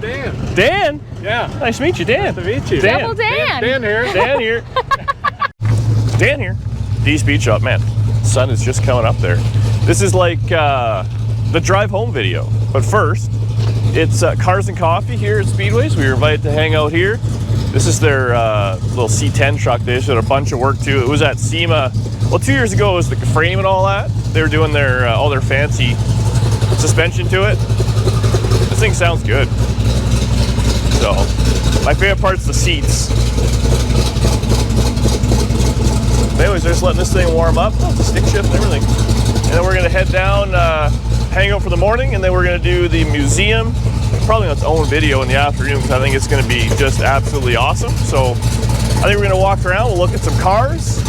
Dan. Dan? Yeah. Nice to meet you, Dan. Nice to meet you. Dan. Double Dan. Dan here. Dan here. Dan here. D Speed Shop, man. Sun is just coming up there. This is like the drive home video. But first, it's Cars and Coffee here at Speedways. We were invited to hang out here. This is their little C10 truck. They just did a bunch of work too. It was at SEMA. Well, 2 years ago it was the frame and all that. They were doing their all their fancy suspension to it. This thing sounds good. So, my favorite part's the seats. Anyways, they're just letting this thing warm up. Oh, it's a stick shift and everything. And then we're gonna head down, hang out for the morning, and then we're gonna do the museum. Probably on its own video in the afternoon because I think it's gonna be just absolutely awesome. So, I think we're gonna walk around. We'll look at some cars.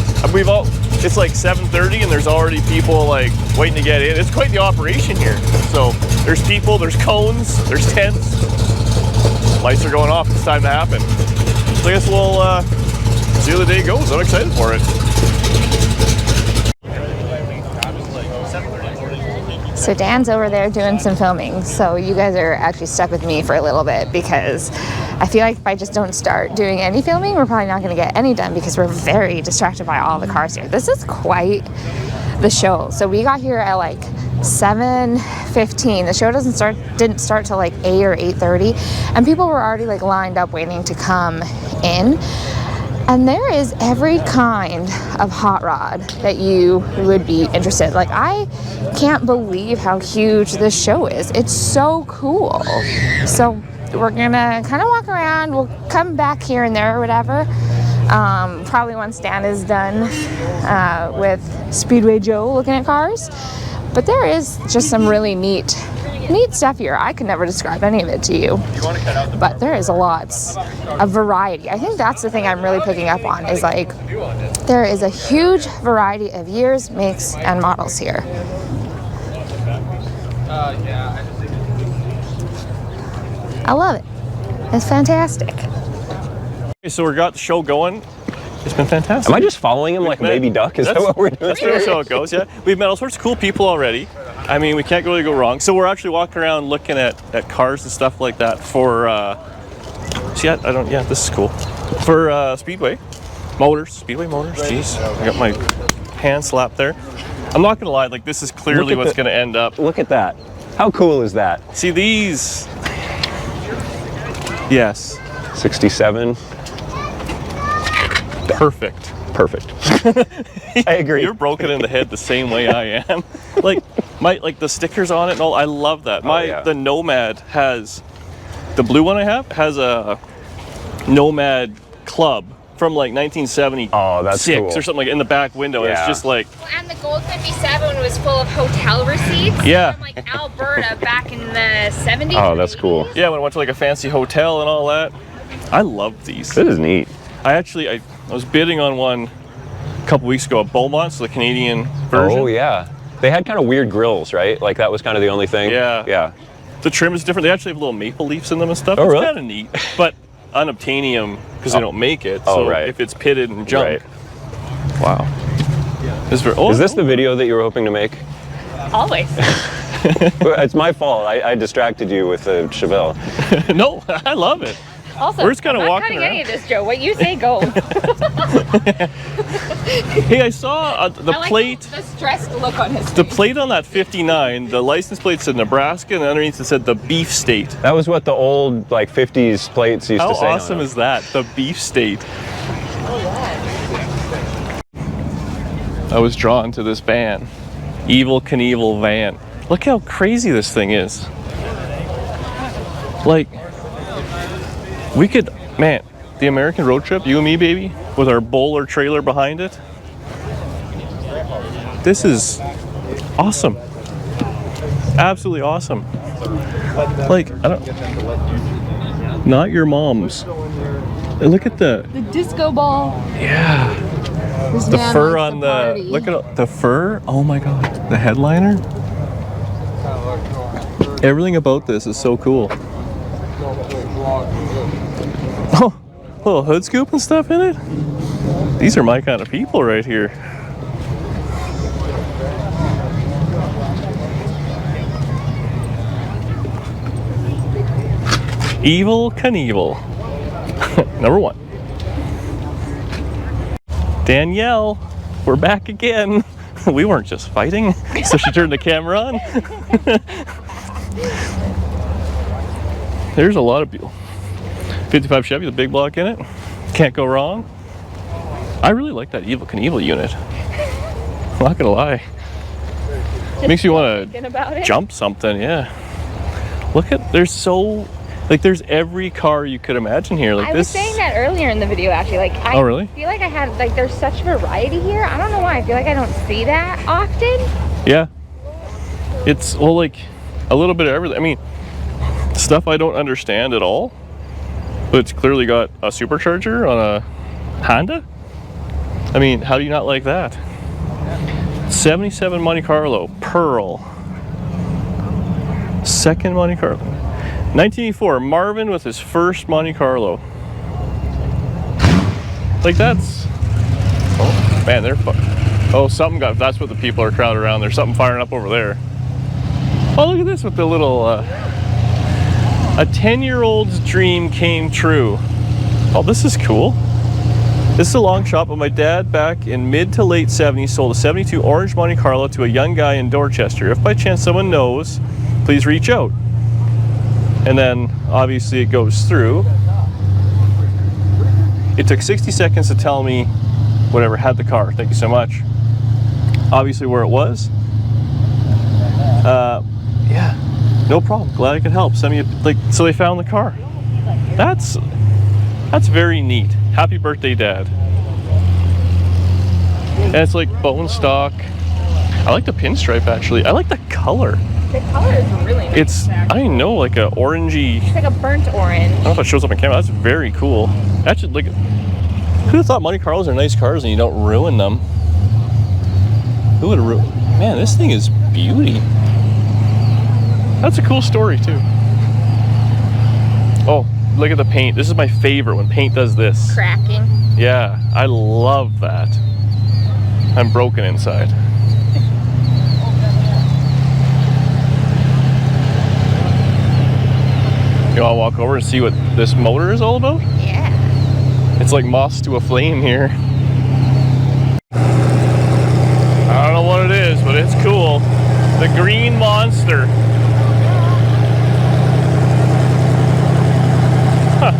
It's like 7:30 and there's already people like waiting to get in. It's quite the operation here. So there's people, there's cones, there's tents. Lights are going off. It's time to happen. So I guess we'll see how the day goes. I'm excited for it. So Dan's over there doing some filming, so you guys are actually stuck with me for a little bit because I feel like if I just don't start doing any filming, we're probably not going to get any done because we're very distracted by all the cars here. This is quite the show. So we got here at like 7:15. The show didn't start till like 8 or 8:30, and people were already like lined up waiting to come in. And there is every kind of hot rod that you would be interested. Like, I can't believe how huge this show is. It's so cool. So we're gonna kind of walk around. We'll come back here and there or whatever. Probably once Dan is done with Speedway Joe looking at cars. But there is just some really neat stuff here. I could never describe any of it to you, but there is a lot of variety. I think that's the thing I'm really picking up on is like there is a huge variety of years, makes, and models here. I love it. It's fantastic. Okay, so we got the show going. It's been fantastic. Am I just following him like a baby duck? Is that what we're doing? That's pretty much how it goes, yeah. We've met all sorts of cool people already. I mean, we can't really go wrong. So we're actually walking around looking at cars and stuff like that for, this is cool. For Speedway Motors, jeez. I got my hand slapped there. I'm not gonna lie, like this is clearly what's gonna end up. Look at that. How cool is that? See these, yes. 67. Perfect. I agree. You're broken in the head the same way I am. Like the stickers on it and all. I love that. The Nomad has, the blue one I have has a Nomad club from like 1976 cool. or something like in the back window. Yeah. And it's just like. Well, and the gold 57 was full of hotel receipts. Yeah. From like Alberta back in the 70s. Oh, that's cool. Yeah, when I went to like a fancy hotel and all that. I love these. This is neat. I was bidding on one a couple weeks ago at Beaumont, so the Canadian version. Oh yeah. They had kind of weird grills, right? Like that was kind of the only thing. Yeah. Yeah. The trim is different. They actually have little maple leaves in them and stuff. Oh, really? It's kind of neat, but unobtainium because they don't make it. So right. if it's pitted and junk. Right. Wow. Is this the video that you were hoping to make? Always. It's my fault. I distracted you with the Chevelle. No, I love it. Also, we're just kind of walking around. I'm not cutting any of this, Joe. What you say goes. Hey, I saw the plate. The stressed look on his face. The plate on that 59, the license plate said Nebraska, and underneath it said the Beef State. That was what the old like 50s plates used to say. How awesome is that? The Beef State. I was drawn to this van. Evel Knievel van. Look how crazy this thing is. Like, we could, man, the American road trip, you and me, baby, with our bowler trailer behind it. This is awesome. Absolutely awesome. Like, not your mom's. Look at the disco ball. Yeah. The fur on the, look at the fur. Oh my God. The headliner. Everything about this is so cool. Oh, little hood scoop and stuff in it. These are my kind of people right here. Evel Knievel. Number 1. Danielle, we're back again. We weren't just fighting. So she turned the camera on. There's a lot of people. 55 Chevy, the big block in it. Can't go wrong. I really like that Evel Knievel unit. I'm not gonna lie. Makes you want to jump something, yeah. Look at, there's so, like there's every car you could imagine here. Like I was saying that earlier in the video actually. Like I really? feel like I had, like there's such variety here. I don't know why. I feel like I don't see that often. Yeah. It's, well, like a little bit of everything. I mean, stuff I don't understand at all. But it's clearly got a supercharger on a Honda. I mean, how do you not like that? 77 Monte Carlo, Pearl. Second Monte Carlo. 1984, Marvin with his first Monte Carlo. Like that's, oh man, they're, oh, something got, that's what the people are crowded around. There's something firing up over there. Oh, look at this with the little, a 10-year-old's dream came true. Oh, this is cool. This is a long shot, but my dad back in mid to late 70s sold a 72 orange Monte Carlo to a young guy in Dorchester. If by chance someone knows, please reach out. And then obviously it goes through. It took 60 seconds to tell me whatever had the car. Thank you so much. Obviously where it was. Yeah, no problem. Glad I could help. Send me a, like, so they found the car. That's very neat. Happy birthday, Dad. And it's like bone stock. I like the pinstripe actually. I like the color. The color is really nice. It's, I don't know, like a orangey. It's like a burnt orange. I don't know if it shows up on camera. That's very cool. Actually, like, who would have thought Monte Carlos are nice cars and you don't ruin them? Who would have ruined? Man, this thing is beauty. That's a cool story too. Oh, look at the paint. This is my favorite when paint does this. Cracking. Yeah, I love that. I'm broken inside. You want to walk over and see what this motor is all about? Yeah. It's like moths to a flame here. I don't know what it is, but it's cool. The Green Monster. Huh.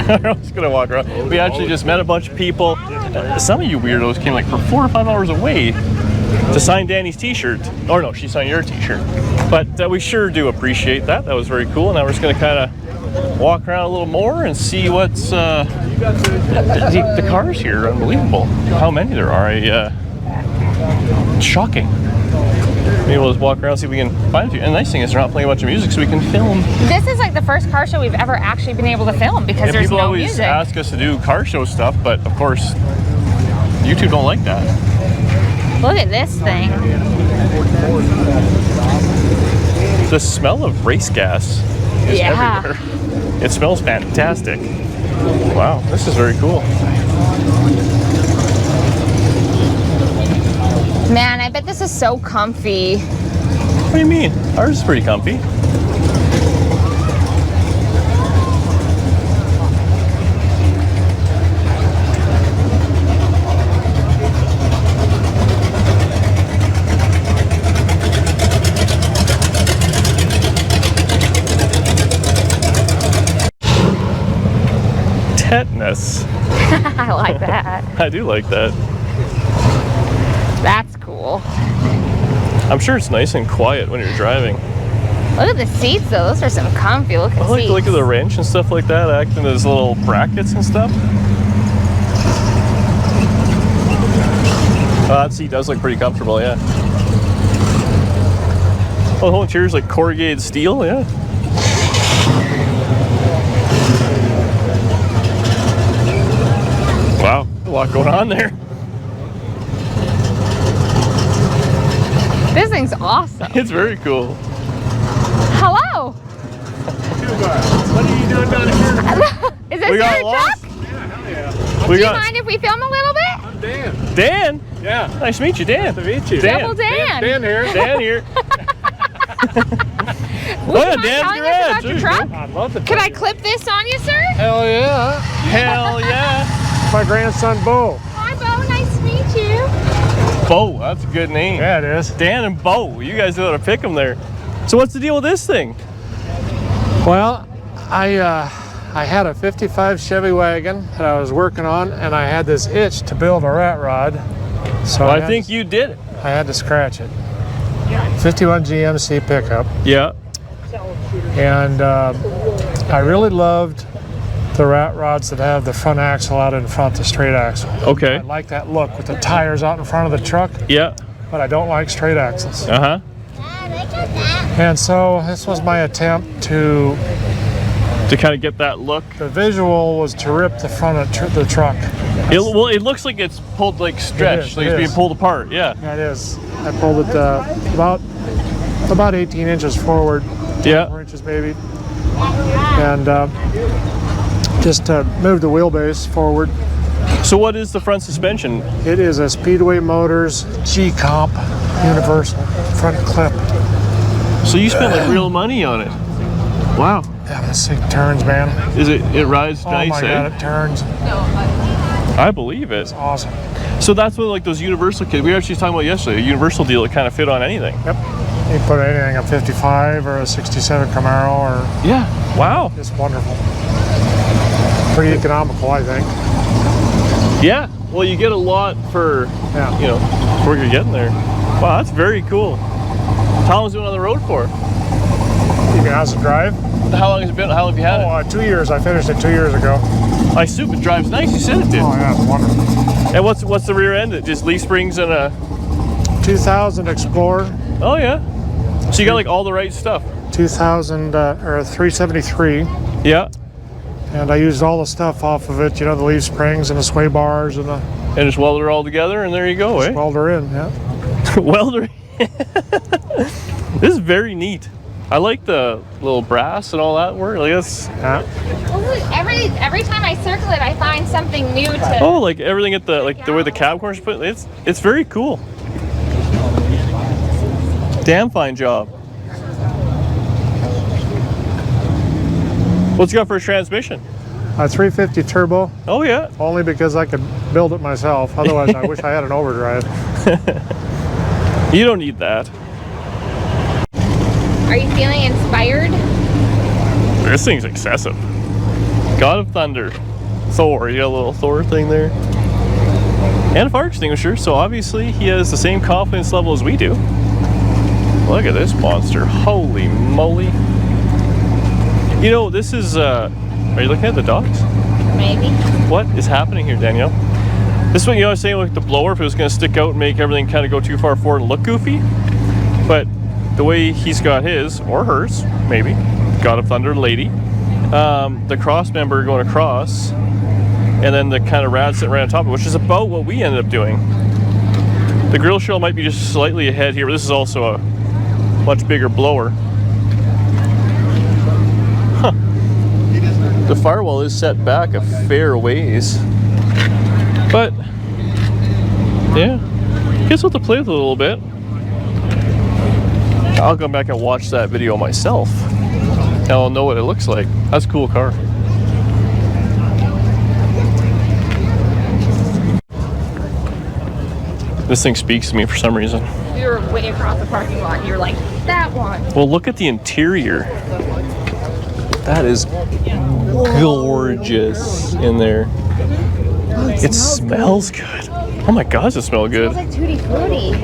I was gonna walk around. We actually just met a bunch of people. Some of you weirdos came like for 4 or 5 hours away to sign Danny's t-shirt. Or no, she signed your t-shirt. But we sure do appreciate that. That was very cool. And now we're just gonna kind of walk around a little more and see what's the cars here are unbelievable. How many there are. Shocking. Maybe we'll just walk around and see if we can find a few. And the nice thing is they're not playing a bunch of music, so we can film. This is like the first car show we've ever actually been able to film because there's no music. People always ask us to do car show stuff, but of course, YouTube don't like that. Look at this thing. The smell of race gas is everywhere. It smells fantastic. Wow, this is very cool. Man, I bet this is so comfy. What do you mean? Ours is pretty comfy. Tetanus. I like that. I do like that. That's cool. I'm sure it's nice and quiet when you're driving. Look at the seats though. Those are some comfy looking I like seats. the look of the wrench and stuff like that, acting as little brackets and stuff. Oh, that seat does look pretty comfortable, yeah. Oh, the whole interior's like corrugated steel, yeah. Wow, a lot going on there. This thing's awesome. It's very cool. Hello. What are you doing down here? Is this We got your lost? truck? Yeah, hell yeah. Do you mind if we film a little bit? I'm Dan. Dan? Yeah. Nice to meet you, Dan. Nice to meet you. Dan. Double Dan. Dan here. Dan here. Would you yeah, mind Dan's telling us garage. about your There you truck? I'd love to. Could I clip this on you, sir? Hell yeah. Hell yeah. My grandson Bo. Hi, Bo. Nice to meet you. Bo, that's a good name. Yeah, it is. Dan and Bo, you guys know how to pick them there. So what's the deal with this thing? Well, I had a 55 Chevy wagon that I was working on, and I had this itch to build a rat rod. So Well, I think you did it. I had to scratch it. 51 GMC pickup, Yeah. and I really loved the rat rods that have the front axle out in front, the straight axle. Okay. I like that look with the tires out in front of the truck, Yeah. but I don't like straight axles. Uh-huh. And so this was my attempt to, To kind of get that look. the visual was to rip the front of the truck. Well, it looks like it's pulled, like stretched, like it it's being is. pulled apart. Yeah. That is. I pulled it about 18 inches forward, 4 Yeah. inches maybe, and just to move the wheelbase forward. So what is the front suspension? It is a Speedway Motors G-Comp universal front clip. So you spent like real money on it. Wow. Yeah, this thing turns, man. Is it rides Oh nice, my eh? God, it turns. I believe it. Awesome. So that's what like those universal kits we were actually talking about yesterday, a universal deal that kind of fit on anything. Yep. You can put anything, a 55 or a 67 Camaro, or Yeah. Wow. it's wonderful. Pretty economical, I think. Yeah. Well, you get a lot for, Yeah. you know, where you're getting there. Wow, that's very cool. How long has it been on the road for? You can house it drive. How long has it been? How long have you had it? 2 years. I finished it 2 years ago. I assume it drives nice. You said it did. Oh yeah, it's wonderful. And what's the rear end? It just leaf springs and a. 2000 Explorer, Oh yeah. So you got like all the right stuff. 2000 or a 373, Yeah. and I used all the stuff off of it. You know, the leaf springs and the sway bars and the And just weld it all together, and there you go, eh? welder in. Yeah. Welder. This is very neat. I like the little brass and all that work. Like that's. Yeah. Every time I circle it, I find something new to. Oh, like everything at the the way the cab corners put. It's very cool. Damn fine job. What's it got for a transmission? A 350 turbo, Oh yeah. only because I could build it myself. Otherwise, I wish I had an overdrive. You don't need that. Are you feeling inspired? This thing's excessive. God of Thunder. Thor. You got a little Thor thing there. And a fire extinguisher, so obviously he has the same confidence level as we do. Look at this monster. Holy moly. You know, this is, are you looking at the docks? Maybe. What is happening here, Danielle? This is what, you know, I was saying with the blower, if it was going to stick out and make everything kind of go too far forward and look goofy. But the way he's got his, or hers, maybe, God of Thunder lady, the cross member going across, and then the kind of rad sitting right on top of it, which is about what we ended up doing. The grill shell might be just slightly ahead here, but this is also a much bigger blower. Huh. The firewall is set back a fair ways. But, yeah, guess we'll have to play with it a little bit. I'll go back and watch that video myself. And I'll know what it looks like. That's a cool car. This thing speaks to me for some reason. We were way across the parking lot, and you were like, that one. Well, look at the interior. That is gorgeous in there. It smells good. Oh my God, does it smell good? It smells like Tutti Frutti.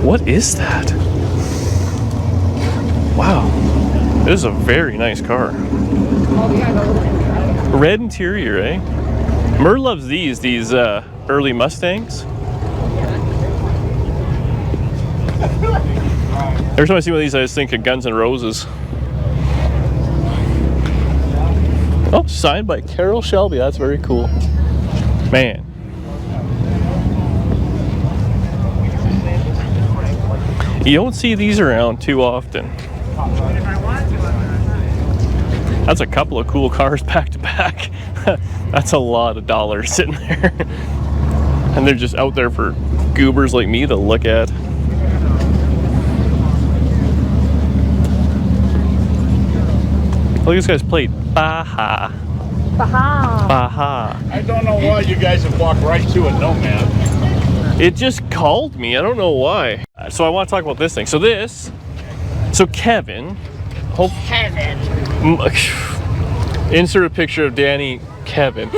What is that? Wow. This is a very nice car. Red interior, eh? Mur loves these early Mustangs. Every time I see one of these, I just think of Guns N' Roses. Oh, signed by Carroll Shelby. That's very cool. Man. You don't see these around too often. That's a couple of cool cars back to back. That's a lot of dollars sitting there. And they're just out there for goobers like me to look at. Look at this guy's plate. Baja. Baja. Baja. I don't know why you guys have walked right to a nomad. It just called me. I don't know why. So I want to talk about this thing. So Kevin. Insert a picture of Danny, Kevin.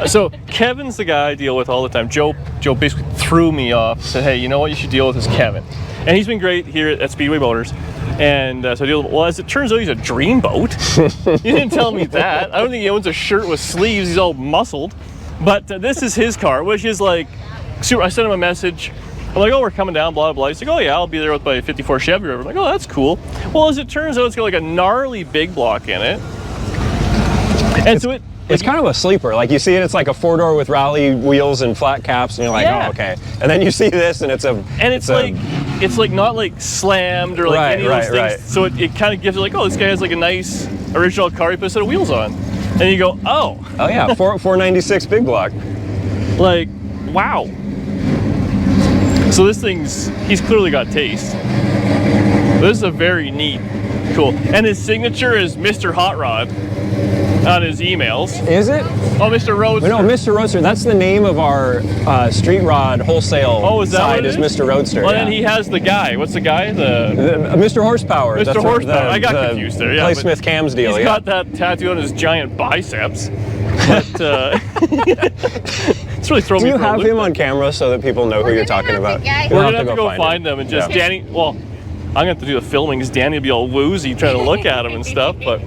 So Kevin's the guy I deal with all the time. Joe basically threw me off. Said, hey, you know what you should deal with is Kevin. And he's been great here at Speedway Motors. And so I deal with, well, as it turns out, he's a dreamboat. You didn't tell me that. I don't think he owns a shirt with sleeves. He's all muscled. But this is his car, which is like, super. I sent him a message. I'm like, oh, we're coming down, blah, blah. He's like, oh, yeah, I'll be there with my 54 Chevy. I'm like, oh, that's cool. Well, as it turns out, it's got like a gnarly big block in it. And so it's kind of a sleeper. Like, you see it, it's like a four-door with rally wheels and flat caps, and you're like, yeah. Oh, okay. And then you see this, and it's like not like slammed or like any of those things. Right. So it kind of gives it like, oh, this guy has like a nice original car. He put a set of wheels on, and you go, oh yeah, 496 big block. Like, wow. So this he's clearly got taste. This is a very neat, cool. And his signature is Mr. Hot Rod on his emails. Is it? Oh, Mr. Roadster. No, Mr. Roadster. That's the name of our street rod wholesale side is Mr. Roadster. Well, yeah. then he has the guy. What's the guy? Mr. Horsepower. Mr. That's Horsepower. I got confused there. Yeah, Clay Smith Cams deal. He's got that tattoo on his giant biceps. But it's really throwing me. Do you have him on camera so that people know who you're talking about? We're gonna have to go find them and just Danny. Well, I'm gonna have to do the filming because Danny will be all woozy trying to look at him and stuff. But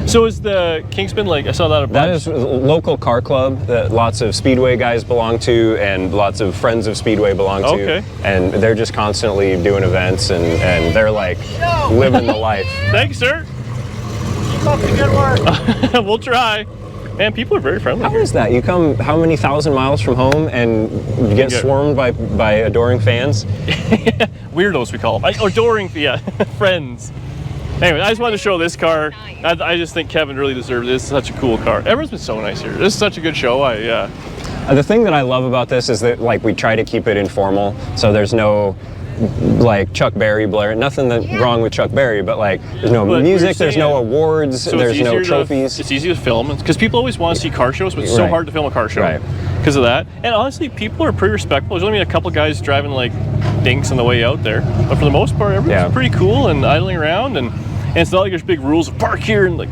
so is the Kingsman, like I saw that. That is a local car club that lots of Speedway guys belong to, and lots of friends of Speedway belong to. Okay. And they're just constantly doing events, and they're like living the life. Thanks, sir. Keep up the good work. We'll try. Man, people are very friendly. How is that? You come how many thousand miles from home and you get swarmed by adoring fans? Weirdos, we call them. Adoring, yeah, friends. Anyway, I just wanted to show this car. I just think Kevin really deserves it. It's such a cool car. Everyone's been so nice here. This is such a good show. The thing that I love about this is that like we try to keep it informal, so there's no like Chuck Berry blaring. Nothing wrong with Chuck Berry, but like there's no music, there's no awards, so there's no trophies. It's easy to film because people always want to see car shows, but it's so hard to film a car show because of that. And honestly, people are pretty respectful. There's only been a couple guys driving like dinks on the way out there, but for the most part, everyone's pretty cool and idling around and it's not like there's big rules of park here and like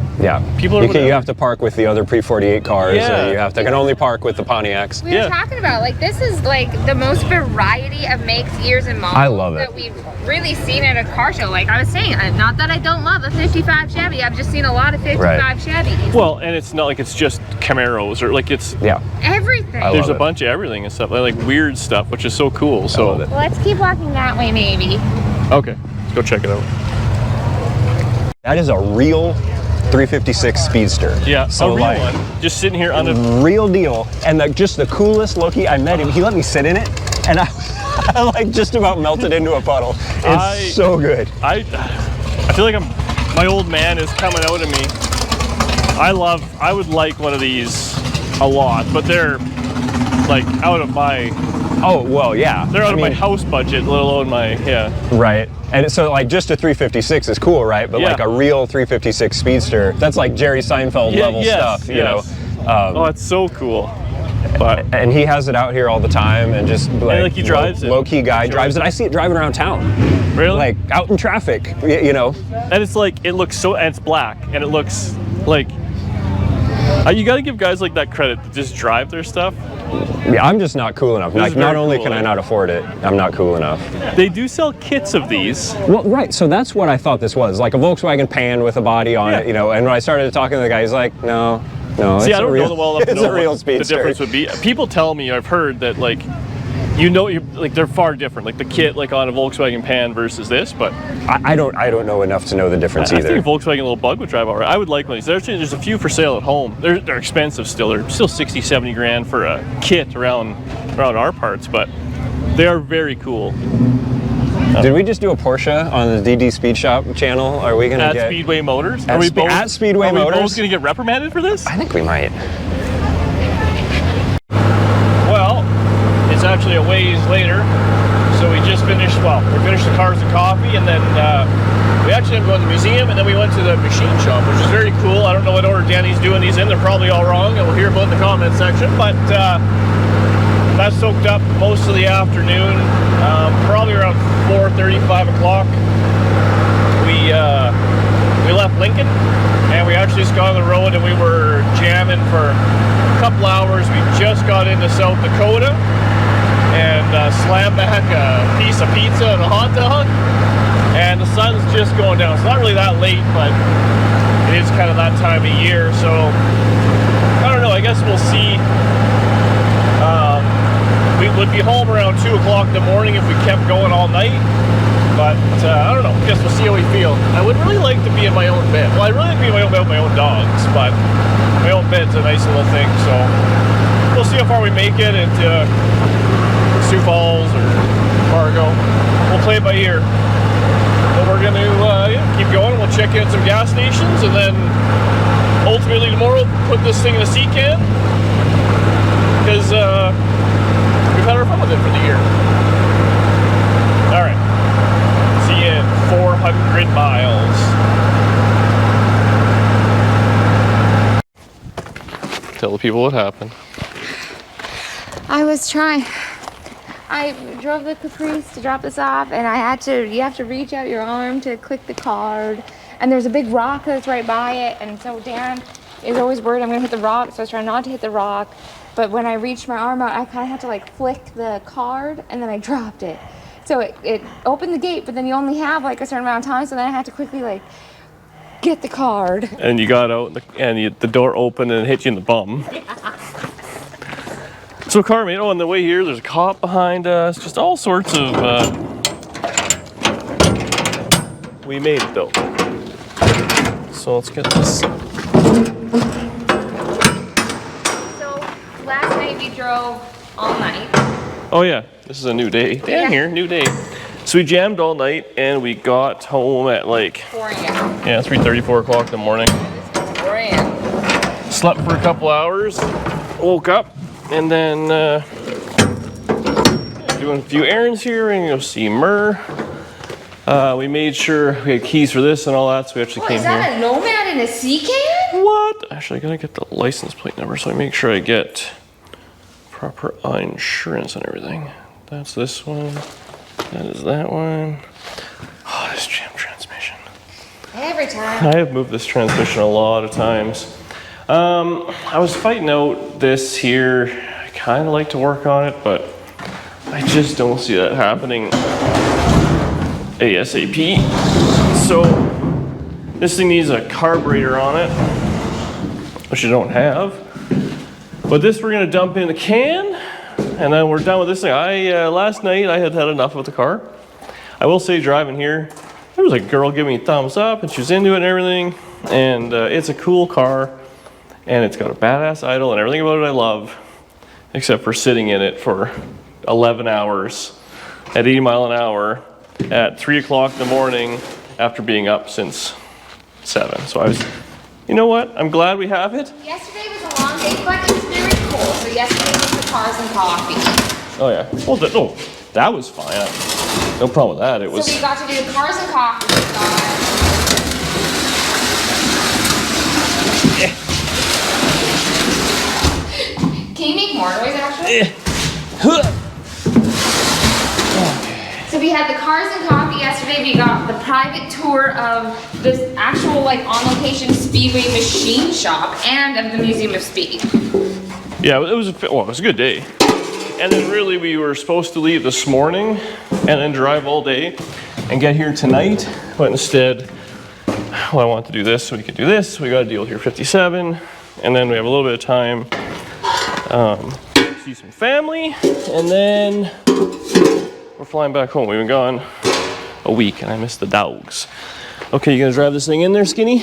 people are. You have to park with the other pre-48 cars. Yeah. You can only park with the Pontiacs. We were talking about like this is like the most variety of makes, years, and models I love it. that we've really seen at a car show. Like I was saying, not that I don't love a 55 Chevy. I've just seen a lot of 55 Chevys. Well, and it's not like it's just Camaros or like it's everything. There's a bunch of everything and stuff like weird stuff, which is so cool. So well, let's keep walking that way, maybe. Okay, let's go check it out. That is a real 356 Speedster. Yeah, so a real one. Just sitting here on a real deal, and just the coolest looking. I met him. He let me sit in it, and I like just about melted into a puddle. It's so good. I feel like my old man is coming out of me. I would like one of these a lot, but they're like out of my. Oh well, yeah. They're out of my house budget, let alone my Right. And so like just a 356 is cool, right? But like a real 356 Speedster, that's like Jerry Seinfeld level stuff, you know. Oh, it's so cool. But and he has it out here all the time, and just like he drives it. Low-key guy drives it. I see it driving around town. Really? Like out in traffic, you know. And it's like it looks so, and it's black, and it looks like You got to give guys like that credit to just drive their stuff. Yeah, I'm just not cool enough. This Like, is not very only cool, can I eh? not afford it, I'm not cool enough. They do sell kits of these. Well, right, so that's what I thought this was, like a Volkswagen Pan with a body on it, you know, and when I started talking to the guy, he's like, no, See, I don't know them well enough to it's know a real what the speedster. difference would be. People tell me, I've heard that like, like they're far different. Like the kit like on a Volkswagen Pan versus this, but I don't know enough to know the difference I either. think a Volkswagen little Bug would drive all right. I would like one of these. There's a few for sale at home. They're expensive still. They're still 60, 70 grand for a kit around our parts, but they are very cool. Did we just do a Porsche on the DD Speed Shop channel? Are we gonna At get Speedway Motors? at Speedway Are we Motors? both gonna get reprimanded for this? I think we might. Well, it's actually a ways later. So we just finished, we finished the cars and coffee, and then we actually ended up going to the museum, and then we went to the machine shop, which is very cool. I don't know what order Danny's doing these in. They're probably all wrong, and we'll hear about in the comment section. But that soaked up most of the afternoon. Probably around 4:30, 5 o'clock. We left Lincoln, and we actually just got on the road, and we were jamming for a couple hours. We just got into South Dakota and slammed back a piece of pizza and a hot dog, and the sun's just going down. It's not really that late, but it is kind of that time of year, so I don't know, I guess we'll see. We would be home around 2 o'clock in the morning if we kept going all night, but I don't know, I guess we'll see how we feel. I would really like to be in my own bed. Well, I'd really like to be in my own bed with my own dogs, but my own bed's a nice little thing, so we'll see how far we make it into Sioux Falls or Fargo. We'll play it by ear. But we're going to keep going. We'll check in at some gas stations, and then ultimately tomorrow put this thing in a sea can, because we've had our fun with it for the year. All right. See you in 400 miles. Tell the people what happened. I drove the Caprice to drop this off, and you have to reach out your arm to click the card, and there's a big rock that's right by it, and so Dan is always worried I'm gonna hit the rock, so I was trying not to hit the rock, but when I reached my arm out, I kind of had to like flick the card, and then I dropped it. So it opened the gate, but then you only have like a certain amount of time, so then I had to quickly like get the card. And you got out, and the door opened and it hit you in the bum. So Carmen, on the way here, there's a cop behind us, just all sorts of, we made it though. So let's get this. So last night we drove all night. Oh yeah, this is a new day. Dan here, new day. So we jammed all night, and we got home at like 4 a.m. Yeah, 3:30, 4 o'clock in the morning. 4 a.m. Slept for a couple hours, woke up, and then doing a few errands here, and go see Murr. We made sure we had keys for this and all that, so we actually came Is that here. a nomad in a sea can? What? Actually, I gotta get the license plate number, so I make sure I get proper insurance and everything. That's this one. That is that one. Oh, this jam transmission. Every time. I have moved this transmission a lot of times. I was fighting out this here. I kind of like to work on it, but I just don't see that happening ASAP. So this thing needs a carburetor on it, which I don't have. But this we're gonna dump in the can, and then we're done with this thing. Last night I had enough of the car. I will say, driving here, there was a girl giving me a thumbs up, and she was into it and everything. And it's a cool car, and it's got a badass idle, and everything about it I love, except for sitting in it for 11 hours at 80 miles an hour at 3 o'clock in the morning after being up since 7. So I was, you know what? I'm glad we have it. Yesterday was a long day, but it was very cool. So yesterday was the cars and coffee. Oh yeah. Well, no, that was fine. No problem with that. It was. So we got to do cars and coffee. We got... Can you make more noise actually? So we had the cars and coffee coffee yesterday. We got the private tour of this actual like on location Speedway machine shop and of the Museum of Speed. Yeah, it was a good day. And then really we were supposed to leave this morning and then drive all day and get here tonight, but instead, well, I want to do this so we can do this. We got to deal with here 57, and then we have a little bit of time, see some family, and then we're flying back home. We've been gone a week and I missed the dogs. Okay, you gonna drive this thing in there, Skinny?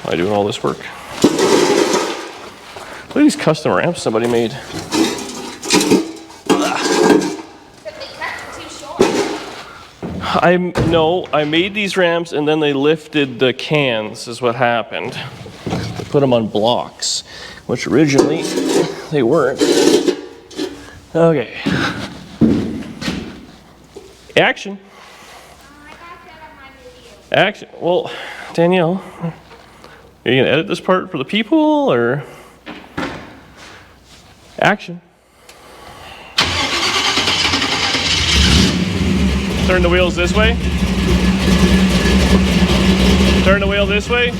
Why doing all this work? Look at these custom ramps somebody made. I made these ramps and then they lifted the cans is what happened. They put them on blocks, which originally they weren't. Okay. Action. Action. Well, Danielle, are you gonna edit this part for the people or? Action. Turn the wheels this way. Turn the wheel this way.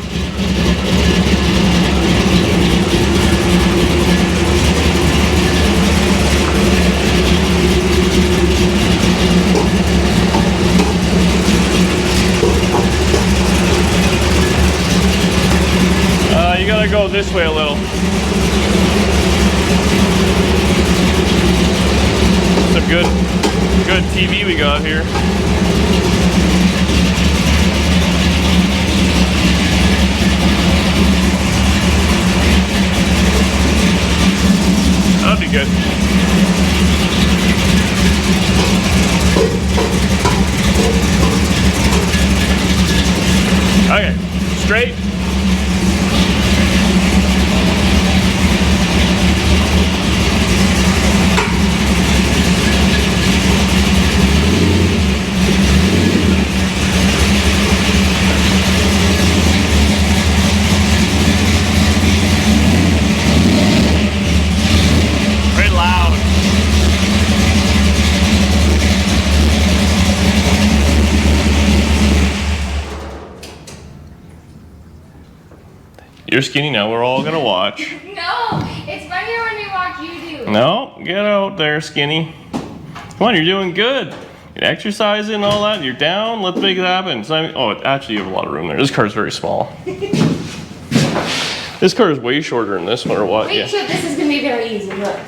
You gotta go this way a little. Some good TV we got here. That'd be good. Okay, straight. You're Skinny now, we're all gonna watch. No, it's funnier when we watch you do. No, get out there, Skinny. Come on, you're doing good. You're exercising and all that, you're down, let's make it happen. Actually you have a lot of room there. This car's very small. This car is way shorter than this one or what? Wait, so this is gonna be very easy, look.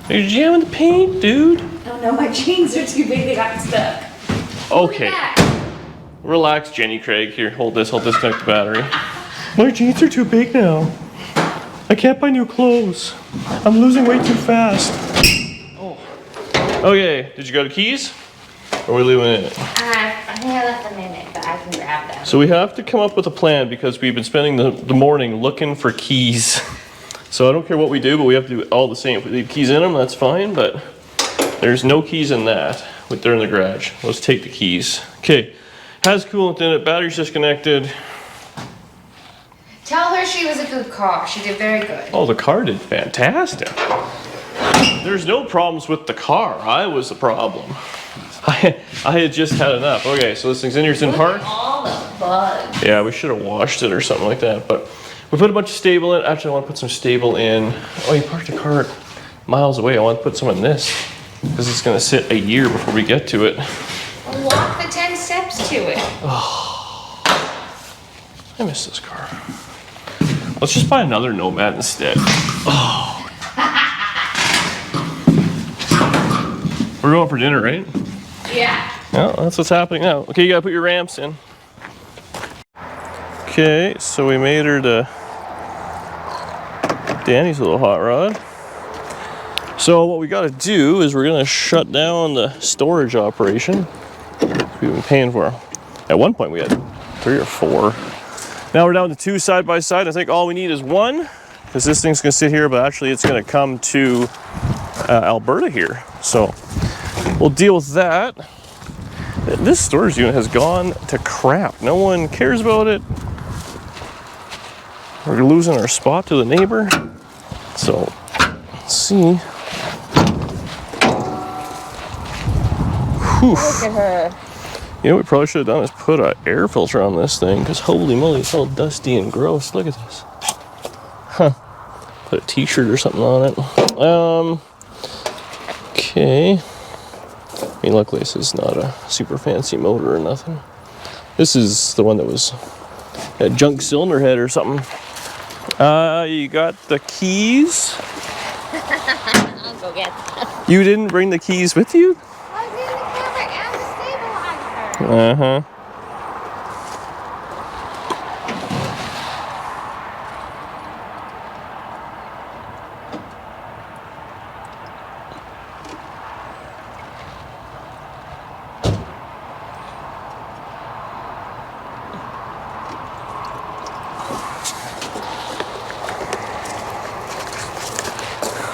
You're jamming the paint, dude. Oh no, my jeans are too big, they got stuck. Okay. Relax, Jenny Craig. Here, hold this, connect the battery. My jeans are too big now. I can't buy new clothes. I'm losing weight too fast. Oh. Okay, did you go to keys? Or are we leaving it? I think I left them in it, but I can grab them. So we have to come up with a plan because we've been spending the morning looking for keys. So I don't care what we do, but we have to do it all the same. If we leave keys in them, that's fine, but there's no keys in that. They're in the garage. Let's take the keys. Okay. Has coolant in it, battery's disconnected. Tell her she was a good car. She did very good. Oh, the car did fantastic. There's no problems with the car. I was the problem. I had just had enough. Okay, so this thing's in here, it's in park. All the bugs. Yeah, we should have washed it or something like that. But we put a bunch of stable in. Actually, I want to put some stable in. Oh, you parked the car miles away. I want to put some in this because it's going to sit a year before we get to it. Walk the 10 steps to it. Oh, I miss this car. Let's just buy another Nomad instead. Oh. We're going for dinner, right? Yeah. Yeah, that's what's happening now. Okay, you gotta put your ramps in. Okay, so we made her to Danny's little hot rod. So what we gotta do is we're gonna shut down the storage operation we've been paying for. At one point we had 3 or 4. Now we're down to 2 side by side. I think all we need is 1 because this thing's gonna sit here, but actually it's gonna come to Alberta here. So we'll deal with that. This storage unit has gone to crap. No one cares about it. We're losing our spot to the neighbor. So let's see. Look at her. You know what we probably should have done is put an air filter on this thing, because holy moly, it's all dusty and gross. Look at this. Huh. Put a t-shirt or something on it. Okay. I mean, luckily this is not a super fancy motor or nothing. This is the one that was a junk cylinder head or something. You got the keys? I'll go get them. You didn't bring the keys with you? I was in the camera and the stabilizer. Uh-huh.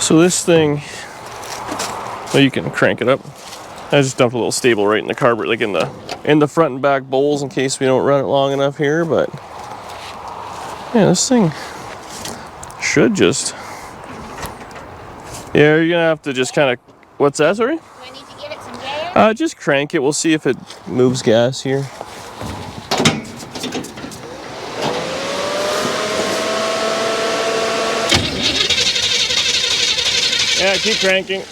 So this thing, well, you can crank it up. I just dumped a little stable right in the carburetor, like in the front and back bowls, in case we don't run it long enough here. But yeah, this thing should just. Yeah, you're gonna have to just kind of. What's that? Sorry. Do I need to give it some gas? Just crank it. We'll see if it moves gas here. Yeah, keep cranking. Look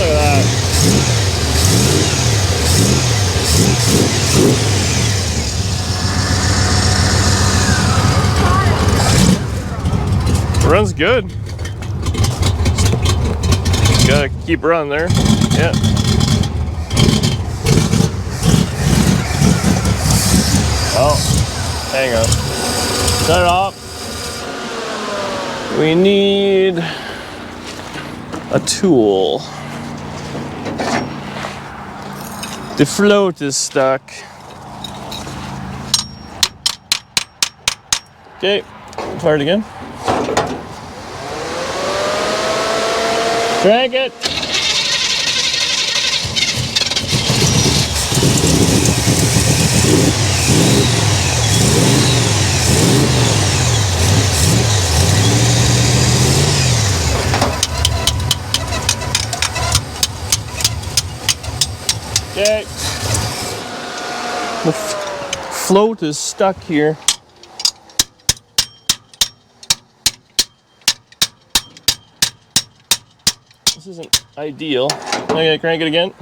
at that. Runs good. Gotta keep running there. Yeah. Oh, hang on. Shut it off. We need a tool. The float is stuck. Okay, try it again. Crank it. Okay. The float is stuck here. This isn't ideal. I'm gonna crank it again.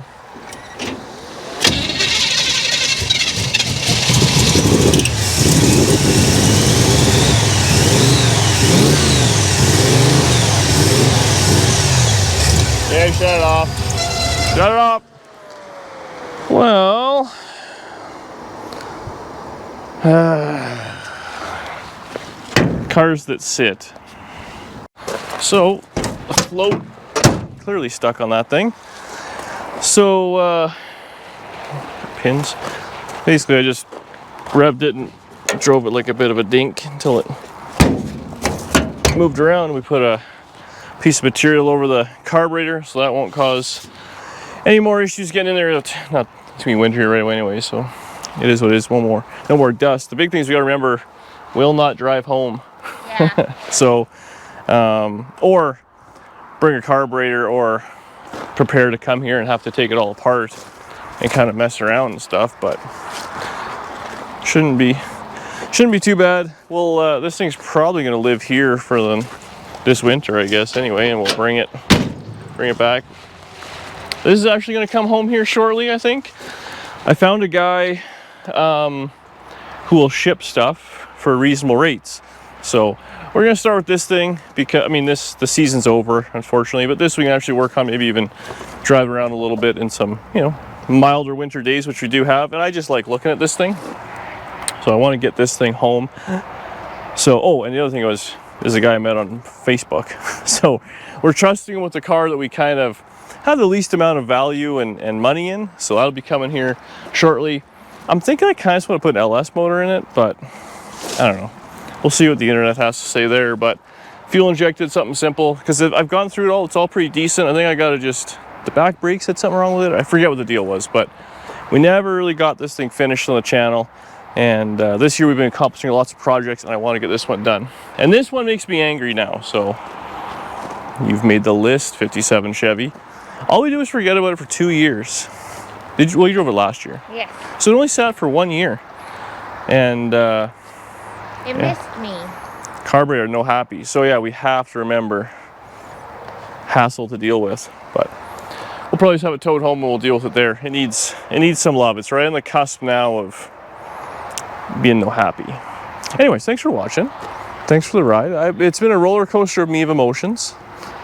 Okay, shut it off. Shut it off. Well, cars that sit. So, the float clearly stuck on that thing. So, pins. Basically, I just revved it and drove it like a bit of a dink until it moved around. We put a piece of material over the carburetor so that won't cause any more issues getting in there. Not it's gonna be winter here right away anyway, so it is what it is. No more dust. The big thing is we gotta remember, will not drive home. Yeah. So, or bring a carburetor, or prepare to come here and have to take it all apart and kind of mess around and stuff. But shouldn't be too bad. Well, this thing's probably gonna live here for this winter, I guess. Anyway, and we'll bring it back. This is actually going to come home here shortly, I think. I found a guy who will ship stuff for reasonable rates. So we're going to start with this thing because, I mean, the season's over, unfortunately, but this we can actually work on, maybe even drive around a little bit in some, milder winter days, which we do have. And I just like looking at this thing. So I want to get this thing home. So, and the other thing is a guy I met on Facebook. So we're trusting him with the car that we kind of have the least amount of value and money in. So that'll be coming here shortly. I'm thinking I kind of just want to put an LS motor in it, but I don't know. We'll see what the internet has to say there. But fuel injected, something simple, because I've gone through it all. It's all pretty decent. I think I got to just the back brakes had something wrong with it. I forget what the deal was, but we never really got this thing finished on the channel. And this year we've been accomplishing lots of projects, and I want to get this one done. And this one makes me angry now. So you've made the list, 57 Chevy. All we do is forget about it for 2 years. Well, you drove it last year. Yes. So it only sat for 1 year. And It missed me. carburetor, no happy. So yeah, we have to remember hassle to deal with. But we'll probably just have it towed home and we'll deal with it there. It needs some love. It's right on the cusp now of being no happy. Anyways, thanks for watching. Thanks for the ride. It's been a roller coaster of me of emotions,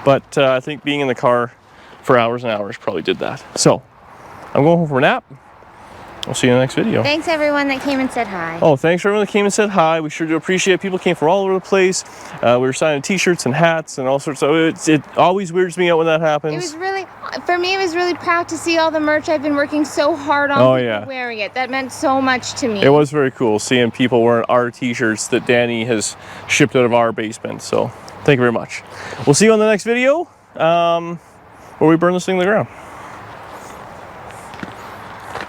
but I think being in the car for hours and hours probably did that. So I'm going home for a nap. I'll see you in the next video. Thanks everyone that came and said hi. Oh, thanks for everyone that came and said hi. We sure do appreciate it. People came from all over the place. We were signing t-shirts and hats and all sorts of, it always weirds me out when that happens. It was really, for me, it was really proud to see all the merch I've been working so hard on. Oh, yeah. Wearing it. That meant so much to me. It was very cool seeing people wearing our t-shirts that Danny has shipped out of our basement. So thank you very much. We'll see you on the next video where we burn this thing to the ground.